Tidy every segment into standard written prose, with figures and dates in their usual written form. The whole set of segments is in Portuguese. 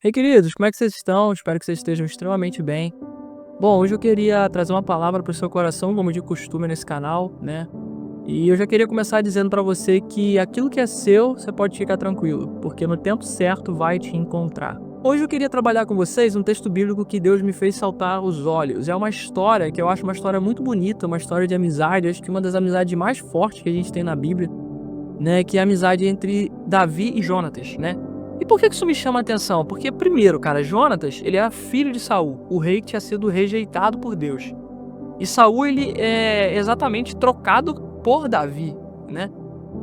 Ei, queridos, como é que vocês estão? Espero que vocês estejam extremamente bem. Bom, hoje eu queria trazer uma palavra para o seu coração, como de costume nesse canal, né? E eu já queria começar dizendo para você que aquilo que é seu, você pode ficar tranquilo, porque no tempo certo vai te encontrar. Hoje eu queria trabalhar com vocês um texto bíblico que Deus me fez saltar os olhos. É uma história que eu acho uma história muito bonita, uma história de amizade, acho que uma das amizades mais fortes que a gente tem na Bíblia, né? Que é a amizade entre Davi e Jonatas, né? E por que isso me chama a atenção? Porque, primeiro, cara, Jonatas, ele era filho de Saul, o rei que tinha sido rejeitado por Deus. E Saul, ele é exatamente trocado por Davi, né?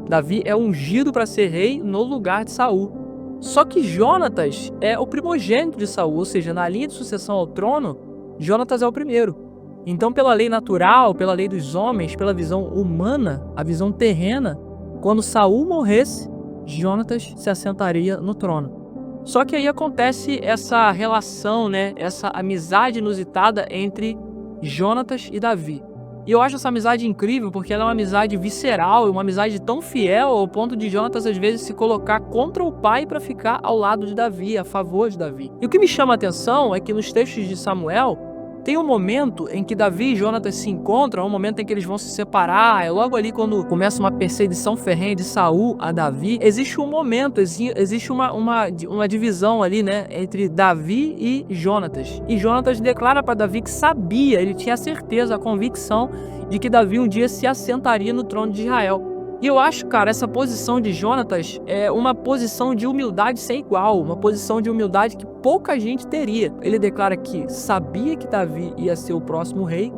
Davi é ungido para ser rei no lugar de Saul. Só que Jonatas é o primogênito de Saul, ou seja, na linha de sucessão ao trono, Jonatas é o primeiro. Então, pela lei natural, pela lei dos homens, pela visão humana, a visão terrena, quando Saul morresse, Jonatas se assentaria no trono. Só que aí acontece essa relação, né, essa amizade inusitada entre Jonatas e Davi. E eu acho essa amizade incrível porque ela é uma amizade visceral, uma amizade tão fiel ao ponto de Jonatas às vezes se colocar contra o pai para ficar ao lado de Davi, a favor de Davi. E o que me chama a atenção é que nos textos de Samuel tem um momento em que Davi e Jonatas se encontram, é um momento em que eles vão se separar, é logo ali quando começa uma perseguição ferrenha de Saul a Davi. Existe um momento, existe uma divisão ali, né, entre Davi e Jonatas. E Jonatas declara para Davi que sabia, ele tinha a certeza, a convicção de que Davi um dia se assentaria no trono de Israel. E eu acho, cara, essa posição de Jonatas é uma posição de humildade sem igual, uma posição de humildade que pouca gente teria. Ele declara que sabia que Davi ia ser o próximo rei,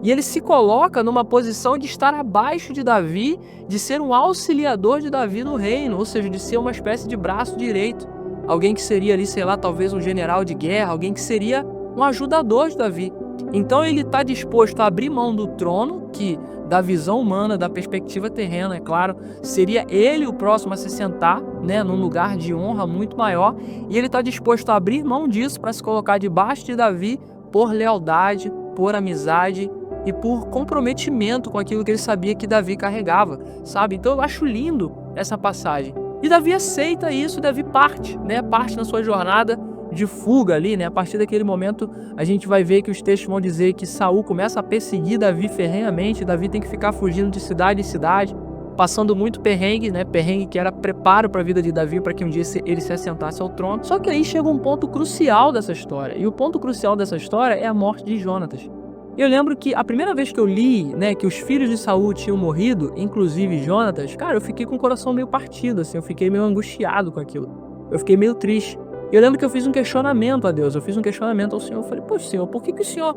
e ele se coloca numa posição de estar abaixo de Davi, de ser um auxiliador de Davi no reino, ou seja, de ser uma espécie de braço direito. Alguém que seria ali, sei lá, talvez um general de guerra, alguém que seria um ajudador de Davi. Então ele está disposto a abrir mão do trono, que da visão humana, da perspectiva terrena, é claro, seria ele o próximo a se sentar, né, num lugar de honra muito maior, e ele está disposto a abrir mão disso para se colocar debaixo de Davi por lealdade, por amizade e por comprometimento com aquilo que ele sabia que Davi carregava, sabe? Então eu acho lindo essa passagem. E Davi aceita isso, Davi parte, né, parte na sua jornada de fuga ali, né? A partir daquele momento a gente vai ver que os textos vão dizer que Saul começa a perseguir Davi ferrenhamente, Davi tem que ficar fugindo de cidade em cidade, passando muito perrengue, né? Perrengue que era preparo para a vida de Davi para que um dia ele se assentasse ao trono. Só que aí chega um ponto crucial dessa história, e o ponto crucial dessa história é a morte de Jonatas. Eu lembro que a primeira vez que eu li, né, que os filhos de Saul tinham morrido, inclusive Jonatas, cara, eu fiquei com o coração meio partido, assim, eu fiquei meio angustiado com aquilo. Eu fiquei meio triste. Eu lembro que eu fiz um questionamento a Deus, eu fiz um questionamento ao Senhor, eu falei, poxa, Senhor, por que o Senhor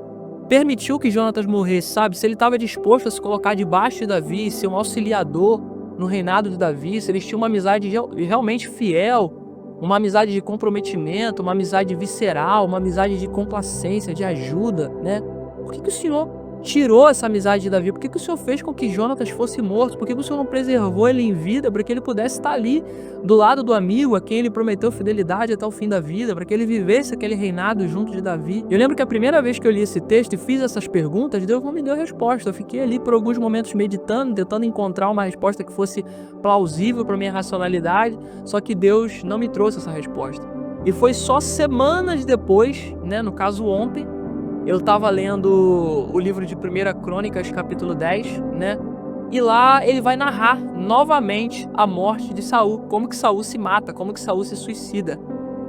permitiu que Jonatas morresse, sabe? Se ele estava disposto a se colocar debaixo de Davi, ser um auxiliador no reinado de Davi, se eles tinham uma amizade realmente fiel, uma amizade de comprometimento, uma amizade visceral, uma amizade de complacência, de ajuda, né? Por que o Senhor tirou essa amizade de Davi? Por que o Senhor fez com que Jonatas fosse morto? Por que o Senhor não preservou ele em vida para que ele pudesse estar ali do lado do amigo a quem ele prometeu fidelidade até o fim da vida, para que ele vivesse aquele reinado junto de Davi? Eu lembro que a primeira vez que eu li esse texto e fiz essas perguntas, Deus não me deu resposta. Eu fiquei ali por alguns momentos meditando, tentando encontrar uma resposta que fosse plausível para minha racionalidade, só que Deus não me trouxe essa resposta. E foi só semanas depois, né, no caso ontem, eu estava lendo o livro de 1 Crônicas, capítulo 10, né? E lá ele vai narrar novamente a morte de Saul, como que Saul se mata, como que Saul se suicida.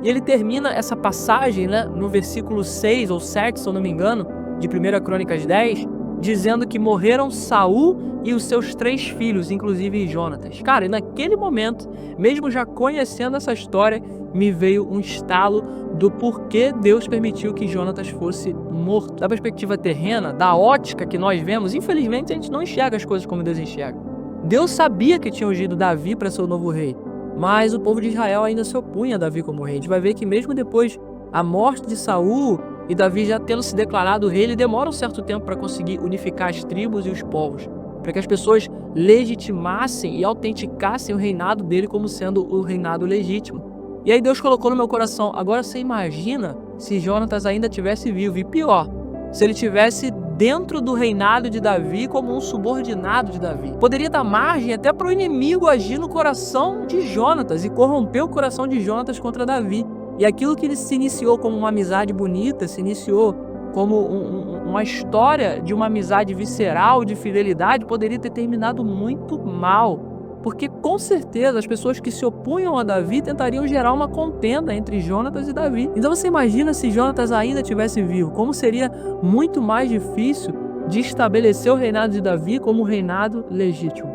E ele termina essa passagem, né, no versículo 6 ou 7, se eu não me engano, de 1 Crônicas 10, dizendo que morreram Saul e os seus 3 filhos, inclusive Jonatas. Cara, e naquele momento, mesmo já conhecendo essa história, me veio um estalo do porquê Deus permitiu que Jonatas fosse morto. Da perspectiva terrena, da ótica que nós vemos, infelizmente a gente não enxerga as coisas como Deus enxerga. Deus sabia que tinha ungido Davi para ser o novo rei, mas o povo de Israel ainda se opunha a Davi como rei. A gente vai ver que mesmo depois a morte de Saul e Davi já tendo se declarado rei, ele demora um certo tempo para conseguir unificar as tribos e os povos, para que as pessoas legitimassem e autenticassem o reinado dele como sendo o reinado legítimo. E aí Deus colocou no meu coração, agora você imagina se Jonatas ainda tivesse vivo, e pior, se ele tivesse dentro do reinado de Davi como um subordinado de Davi. Poderia dar margem até para o inimigo agir no coração de Jonatas e corromper o coração de Jonatas contra Davi. E aquilo que ele se iniciou como uma amizade bonita, se iniciou como uma história de uma amizade visceral, de fidelidade, poderia ter terminado muito mal. Porque com certeza as pessoas que se opunham a Davi tentariam gerar uma contenda entre Jonatas e Davi. Então você imagina se Jonatas ainda tivesse vivo, como seria muito mais difícil de estabelecer o reinado de Davi como um reinado legítimo.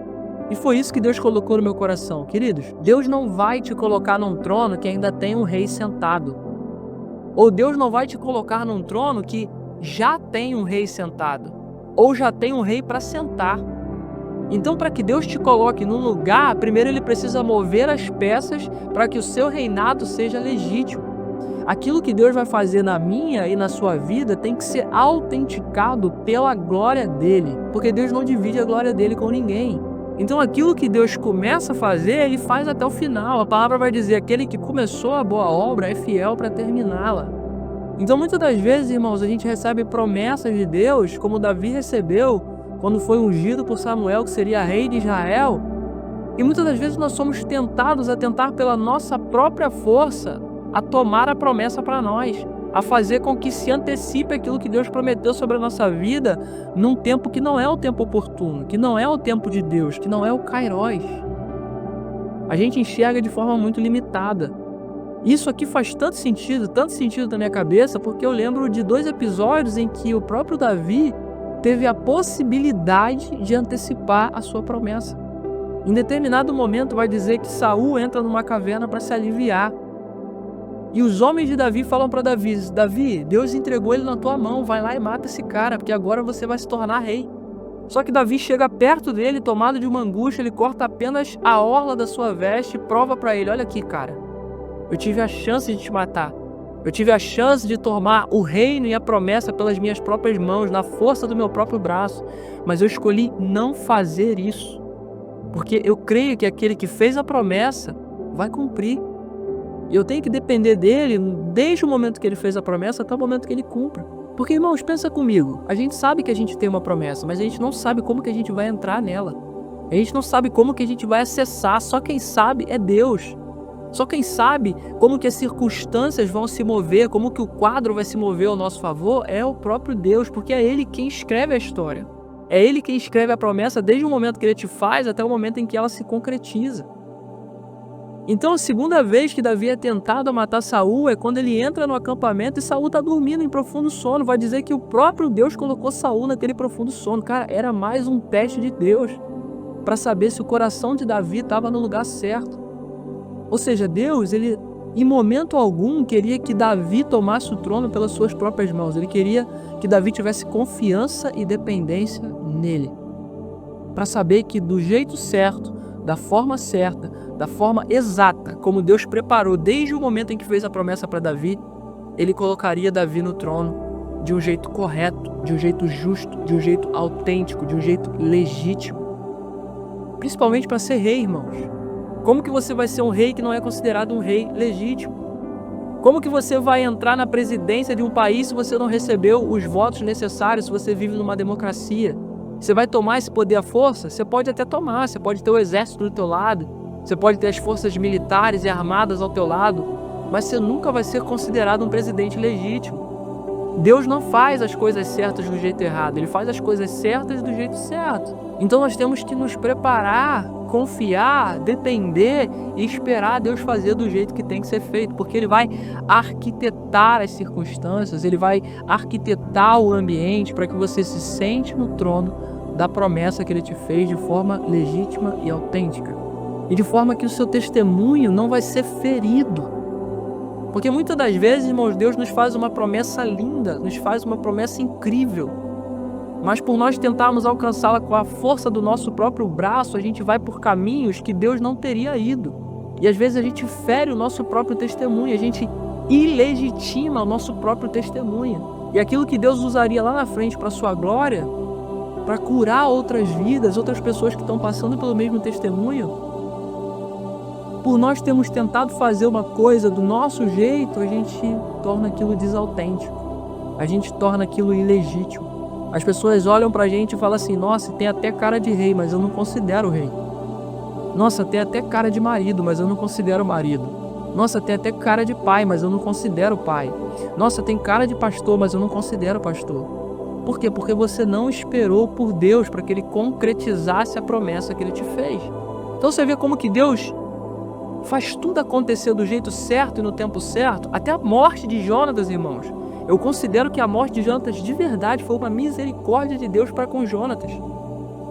E foi isso que Deus colocou no meu coração. Queridos, Deus não vai te colocar num trono que ainda tem um rei sentado. Ou Deus não vai te colocar num trono que já tem um rei sentado. Ou já tem um rei para sentar. Então, para que Deus te coloque num lugar, primeiro Ele precisa mover as peças para que o seu reinado seja legítimo. Aquilo que Deus vai fazer na minha e na sua vida tem que ser autenticado pela glória dEle. Porque Deus não divide a glória dEle com ninguém. Então aquilo que Deus começa a fazer, Ele faz até o final. A palavra vai dizer, aquele que começou a boa obra é fiel para terminá-la. Então muitas das vezes, irmãos, a gente recebe promessas de Deus, como Davi recebeu, quando foi ungido por Samuel, que seria rei de Israel. E muitas das vezes nós somos tentados a tentar pela nossa própria força, a tomar a promessa para nós, a fazer com que se antecipe aquilo que Deus prometeu sobre a nossa vida num tempo que não é o tempo oportuno, que não é o tempo de Deus, que não é o Kairos. A gente enxerga de forma muito limitada. Isso aqui faz tanto sentido na minha cabeça, porque eu lembro de 2 episódios em que o próprio Davi teve a possibilidade de antecipar a sua promessa. Em determinado momento vai dizer que Saul entra numa caverna para se aliviar. E os homens de Davi falam para Davi, Davi, Deus entregou ele na tua mão, vai lá e mata esse cara, porque agora você vai se tornar rei. Só que Davi chega perto dele, tomado de uma angústia, ele corta apenas a orla da sua veste e prova para ele, olha aqui, cara, eu tive a chance de te matar. Eu tive a chance de tomar o reino e a promessa pelas minhas próprias mãos, na força do meu próprio braço. Mas eu escolhi não fazer isso. Porque eu creio que aquele que fez a promessa vai cumprir. E eu tenho que depender dele desde o momento que ele fez a promessa até o momento que ele cumpra. Porque, irmãos, pensa comigo. A gente sabe que a gente tem uma promessa, mas a gente não sabe como que a gente vai entrar nela. A gente não sabe como que a gente vai acessar. Só quem sabe é Deus. Só quem sabe como que as circunstâncias vão se mover, como que o quadro vai se mover ao nosso favor, é o próprio Deus, porque é Ele quem escreve a história. É Ele quem escreve a promessa desde o momento que Ele te faz até o momento em que ela se concretiza. Então a segunda vez que Davi é tentado a matar Saul é quando ele entra no acampamento e Saul está dormindo em profundo sono. Vai dizer que o próprio Deus colocou Saul naquele profundo sono. Cara, era mais um teste de Deus para saber se o coração de Davi estava no lugar certo. Ou seja, Deus, ele em momento algum queria que Davi tomasse o trono pelas suas próprias mãos. Ele queria que Davi tivesse confiança e dependência nele. Para saber que do jeito certo, da forma certa, da forma exata, como Deus preparou desde o momento em que fez a promessa para Davi, ele colocaria Davi no trono de um jeito correto, de um jeito justo, de um jeito autêntico, de um jeito legítimo. Principalmente para ser rei, irmãos. Como que você vai ser um rei que não é considerado um rei legítimo? Como que você vai entrar na presidência de um país se você não recebeu os votos necessários, se você vive numa democracia? Você vai tomar esse poder à força? Você pode até tomar, você pode ter o exército do teu lado, você pode ter as forças militares e armadas ao teu lado, mas você nunca vai ser considerado um presidente legítimo. Deus não faz as coisas certas do jeito errado, Ele faz as coisas certas do jeito certo. Então nós temos que nos preparar, confiar, depender e esperar Deus fazer do jeito que tem que ser feito, porque Ele vai arquitetar as circunstâncias, Ele vai arquitetar o ambiente para que você se sente no trono da promessa que Ele te fez de forma legítima e autêntica. E de forma que o seu testemunho não vai ser ferido. Porque muitas das vezes, irmãos, Deus nos faz uma promessa linda, nos faz uma promessa incrível. Mas por nós tentarmos alcançá-la com a força do nosso próprio braço, a gente vai por caminhos que Deus não teria ido. E às vezes a gente fere o nosso próprio testemunho, a gente ilegitima o nosso próprio testemunho. E aquilo que Deus usaria lá na frente para a sua glória, para curar outras vidas, outras pessoas que estão passando pelo mesmo testemunho, por nós termos tentado fazer uma coisa do nosso jeito, a gente torna aquilo desautêntico. A gente torna aquilo ilegítimo. As pessoas olham pra gente e falam assim, nossa, tem até cara de rei, mas eu não considero rei. Nossa, tem até cara de marido, mas eu não considero marido. Nossa, tem até cara de pai, mas eu não considero pai. Nossa, tem cara de pastor, mas eu não considero pastor. Por quê? Porque você não esperou por Deus para que Ele concretizasse a promessa que Ele te fez. Então você vê como que Deus faz tudo acontecer do jeito certo e no tempo certo, até a morte de Jonatas, irmãos. Eu considero que a morte de Jonatas de verdade foi uma misericórdia de Deus para com Jonatas.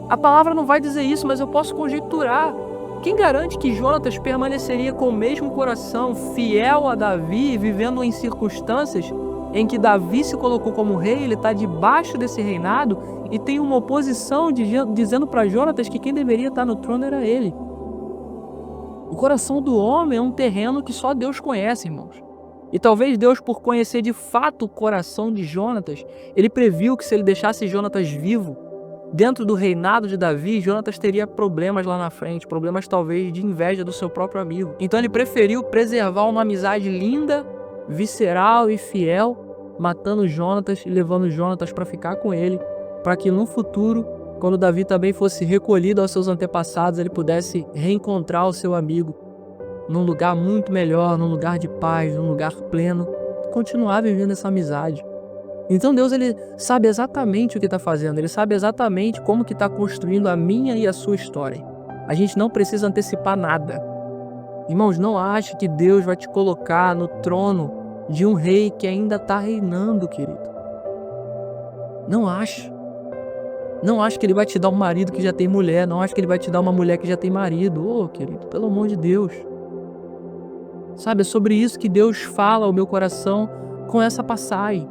A palavra não vai dizer isso, mas eu posso conjecturar. Quem garante que Jonatas permaneceria com o mesmo coração, fiel a Davi, vivendo em circunstâncias em que Davi se colocou como rei, ele está debaixo desse reinado e tem uma oposição dizendo para Jonatas que quem deveria estar no trono era ele. O coração do homem é um terreno que só Deus conhece, irmãos. E talvez Deus, por conhecer de fato o coração de Jonatas, ele previu que se ele deixasse Jonatas vivo, dentro do reinado de Davi, Jonatas teria problemas lá na frente, problemas talvez de inveja do seu próprio amigo. Então ele preferiu preservar uma amizade linda, visceral e fiel, matando Jonatas e levando Jonatas para ficar com ele, para que no futuro, quando Davi também fosse recolhido aos seus antepassados, ele pudesse reencontrar o seu amigo num lugar muito melhor, num lugar de paz, num lugar pleno, continuar vivendo essa amizade. Então Deus, ele sabe exatamente o que está fazendo, ele sabe exatamente como que está construindo a minha e a sua história. A gente não precisa antecipar nada. Irmãos, não ache que Deus vai te colocar no trono de um rei que ainda está reinando, querido. Não ache. Não ache que ele vai te dar um marido que já tem mulher, não ache que ele vai te dar uma mulher que já tem marido. Ô, querido, pelo amor de Deus. Sabe, é sobre isso que Deus fala ao meu coração com essa passagem.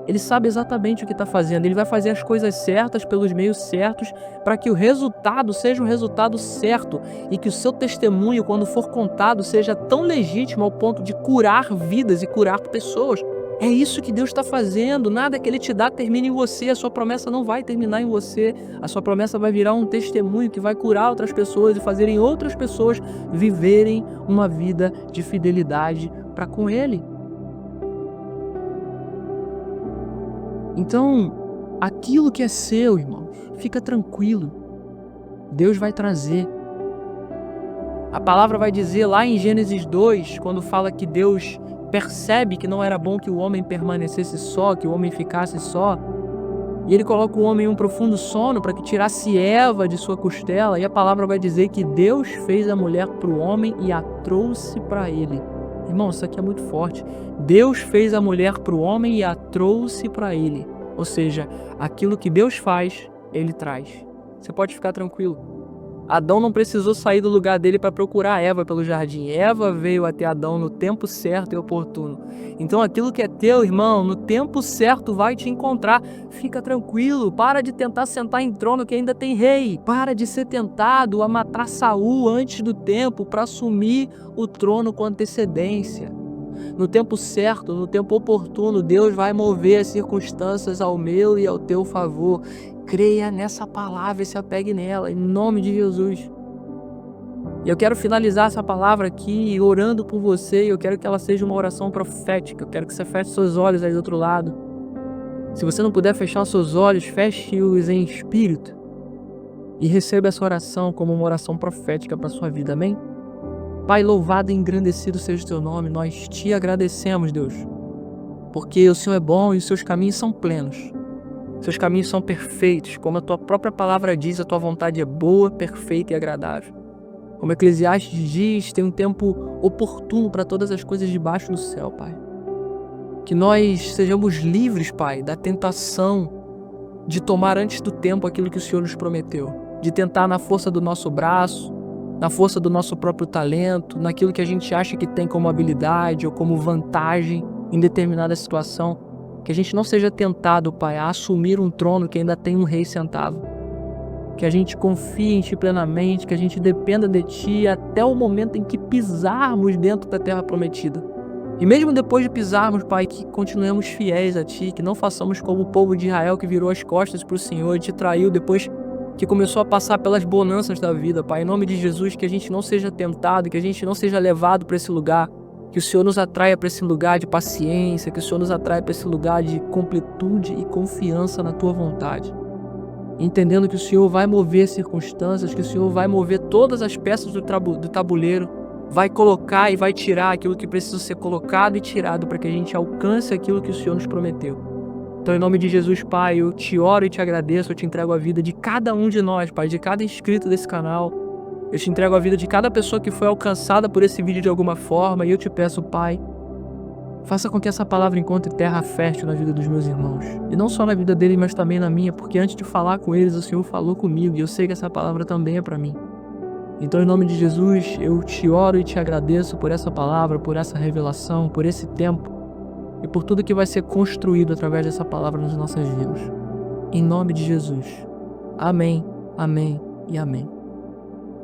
Ele sabe exatamente o que está fazendo. Ele vai fazer as coisas certas pelos meios certos para que o resultado seja um resultado certo e que o seu testemunho, quando for contado, seja tão legítimo ao ponto de curar vidas e curar pessoas. É isso que Deus está fazendo. Nada que Ele te dá termina em você. A sua promessa não vai terminar em você. A sua promessa vai virar um testemunho que vai curar outras pessoas e fazerem outras pessoas viverem uma vida de fidelidade para com Ele. Então, aquilo que é seu, irmão, fica tranquilo. Deus vai trazer. A palavra vai dizer lá em Gênesis 2, quando fala que Deus percebe que não era bom que o homem permanecesse só, que o homem ficasse só, e ele coloca o homem em um profundo sono para que tirasse Eva de sua costela, e a palavra vai dizer que Deus fez a mulher para o homem e a trouxe para ele. Irmão, isso aqui é muito forte. Deus fez a mulher para o homem e a trouxe para ele. Ou seja, aquilo que Deus faz, Ele traz. Você pode ficar tranquilo. Adão não precisou sair do lugar dele para procurar Eva pelo jardim. Eva veio até Adão no tempo certo e oportuno. Então aquilo que é teu, irmão, no tempo certo vai te encontrar. Fica tranquilo, para de tentar sentar em trono que ainda tem rei. Para de ser tentado a matar Saul antes do tempo para assumir o trono com antecedência. No tempo certo, no tempo oportuno, Deus vai mover as circunstâncias ao meu e ao teu favor. Creia nessa palavra e se apegue nela, em nome de Jesus. E eu quero finalizar essa palavra aqui orando por você, e eu quero que ela seja uma oração profética. Eu quero que você feche seus olhos aí do outro lado. Se você não puder fechar os seus olhos, feche-os em espírito e receba essa oração como uma oração profética para a sua vida, amém? Pai, louvado e engrandecido seja o teu nome, nós te agradecemos, Deus, porque o Senhor é bom e os seus caminhos são plenos. Seus caminhos são perfeitos, como a tua própria palavra diz, a tua vontade é boa, perfeita e agradável. Como Eclesiastes diz, tem um tempo oportuno para todas as coisas debaixo do céu, Pai. Que nós sejamos livres, Pai, da tentação de tomar antes do tempo aquilo que o Senhor nos prometeu, de tentar na força do nosso braço, na força do nosso próprio talento, naquilo que a gente acha que tem como habilidade ou como vantagem em determinada situação. Que a gente não seja tentado, Pai, a assumir um trono que ainda tem um rei sentado. Que a gente confie em Ti plenamente, que a gente dependa de Ti até o momento em que pisarmos dentro da terra prometida. E mesmo depois de pisarmos, Pai, que continuemos fiéis a Ti, que não façamos como o povo de Israel que virou as costas para o Senhor e Te traiu depois que começou a passar pelas bonanças da vida, Pai. Em nome de Jesus, que a gente não seja tentado, que a gente não seja levado para esse lugar. Que o Senhor nos atraia para esse lugar de paciência, que o Senhor nos atraia para esse lugar de completude e confiança na Tua vontade. Entendendo que o Senhor vai mover circunstâncias, que o Senhor vai mover todas as peças do tabuleiro vai colocar e vai tirar aquilo que precisa ser colocado e tirado para que a gente alcance aquilo que o Senhor nos prometeu. Então, em nome de Jesus, Pai, eu te oro e te agradeço, eu te entrego a vida de cada um de nós, Pai, de cada inscrito desse canal. Eu te entrego a vida de cada pessoa que foi alcançada por esse vídeo de alguma forma, e eu te peço, Pai, faça com que essa palavra encontre terra fértil na vida dos meus irmãos. E não só na vida deles, mas também na minha, porque antes de falar com eles, o Senhor falou comigo, e eu sei que essa palavra também é para mim. Então, em nome de Jesus, eu te oro e te agradeço por essa palavra, por essa revelação, por esse tempo e por tudo que vai ser construído através dessa palavra nas nossas vidas. Em nome de Jesus. Amém, amém e amém.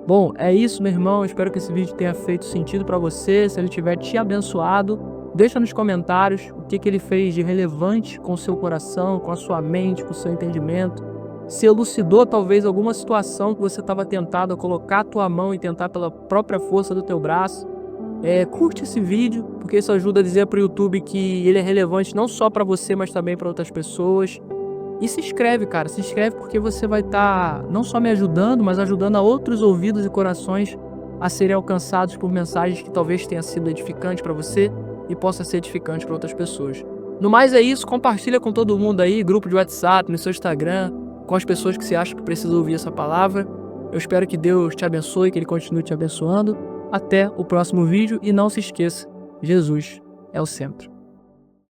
Bom, é isso, meu irmão. Eu espero que esse vídeo tenha feito sentido para você. Se ele tiver te abençoado, deixa nos comentários o que ele fez de relevante com o seu coração, com a sua mente, com o seu entendimento. Se elucidou talvez alguma situação que você estava tentado a colocar a tua mão e tentar pela própria força do teu braço. Curte esse vídeo, porque isso ajuda a dizer para o YouTube que ele é relevante não só para você, mas também para outras pessoas. E se inscreve, cara, se inscreve porque você vai estar não só me ajudando, mas ajudando a outros ouvidos e corações a serem alcançados por mensagens que talvez tenha sido edificante para você e possa ser edificante para outras pessoas. No mais é isso, compartilha com todo mundo aí, grupo de WhatsApp, no seu Instagram, com as pessoas que você acha que precisam ouvir essa palavra. Eu espero que Deus te abençoe, que Ele continue te abençoando. Até o próximo vídeo e não se esqueça, Jesus é o centro.